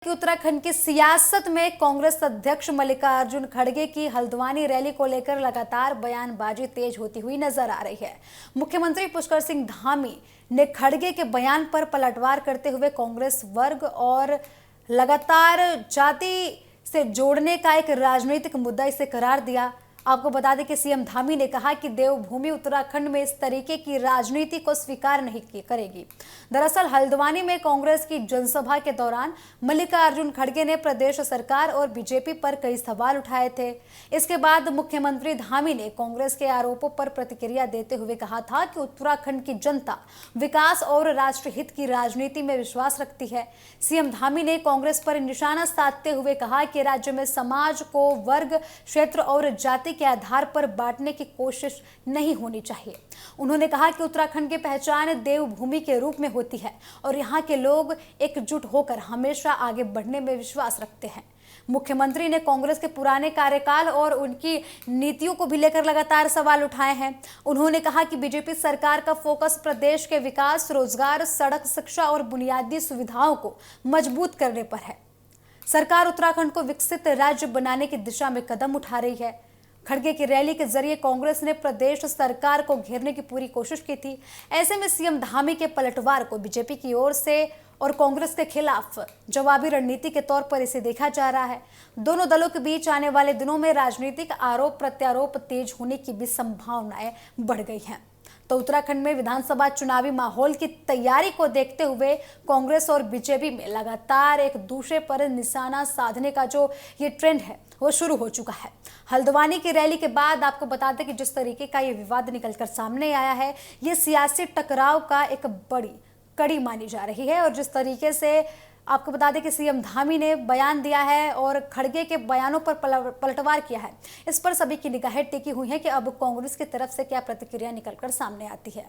कि उत्तराखंड की सियासत में कांग्रेस अध्यक्ष मल्लिकार्जुन खड़गे की हल्द्वानी रैली को लेकर लगातार बयानबाजी तेज होती हुई नजर आ रही है। मुख्यमंत्री पुष्कर सिंह धामी ने खड़गे के बयान पर पलटवार करते हुए कांग्रेस वर्ग और लगातार जाति से जोड़ने का एक राजनीतिक मुद्दा इसे करार दिया। आपको बता दें कि सीएम धामी ने कहा कि देवभूमि उत्तराखंड में इस तरीके की राजनीति को स्वीकार नहीं करेगी। दरअसल हल्द्वानी में कांग्रेस की जनसभा के दौरान मल्लिकार्जुन खड़गे ने प्रदेश सरकार और बीजेपी पर कई सवाल उठाए थे। इसके बाद मुख्यमंत्री धामी ने कांग्रेस के आरोपों पर प्रतिक्रिया देते हुए कहा था कि उत्तराखंड की जनता विकास और राष्ट्रहित की राजनीति में विश्वास रखती है। सीएम धामी ने कांग्रेस पर निशाना साधते हुए कहा कि राज्य में समाज को वर्ग, क्षेत्र और जाति के आधार पर बांटने की कोशिश नहीं होनी चाहिए। उन्होंने कहा कि उत्तराखंड की पहचान देवभूमि के रूप में होती है और यहाँ के लोग एकजुट होकर हमेशा आगे बढ़ने में विश्वास रखते हैं। मुख्यमंत्री ने कांग्रेस के पुराने कार्यकाल और उनकी नीतियों को भी लेकर लगातार सवाल उठाए हैं। उन्होंने कहा कि बीजेपी सरकार का फोकस प्रदेश के विकास, रोजगार, सड़क, शिक्षा और बुनियादी सुविधाओं को मजबूत करने पर है। सरकार उत्तराखंड को विकसित राज्य बनाने की दिशा में कदम उठा रही है। खड़गे की रैली के जरिए कांग्रेस ने प्रदेश सरकार को घेरने की पूरी कोशिश की थी। ऐसे में सीएम धामी के पलटवार को बीजेपी की ओर से और कांग्रेस के खिलाफ जवाबी रणनीति के तौर पर इसे देखा जा रहा है। दोनों दलों के बीच आने वाले दिनों में राजनीतिक आरोप प्रत्यारोप तेज होने की भी संभावनाएं बढ़ गई हैं। तो उत्तराखंड में विधानसभा चुनावी माहौल की तैयारी को देखते हुए कांग्रेस और बीजेपी में लगातार एक दूसरे पर निशाना साधने का जो ये ट्रेंड है वो शुरू हो चुका है। हल्द्वानी की रैली के बाद आपको बता दें कि जिस तरीके का ये विवाद निकलकर सामने आया है, ये सियासी टकराव का एक बड़ी कड़ी मानी जा रही है। और जिस तरीके से आपको बता दें कि सीएम धामी ने बयान दिया है और खड़गे के बयानों पर पलटवार किया है, इस पर सभी की निगाहें टिकी हुई हैं कि अब कांग्रेस की तरफ से क्या प्रतिक्रिया निकलकर सामने आती है।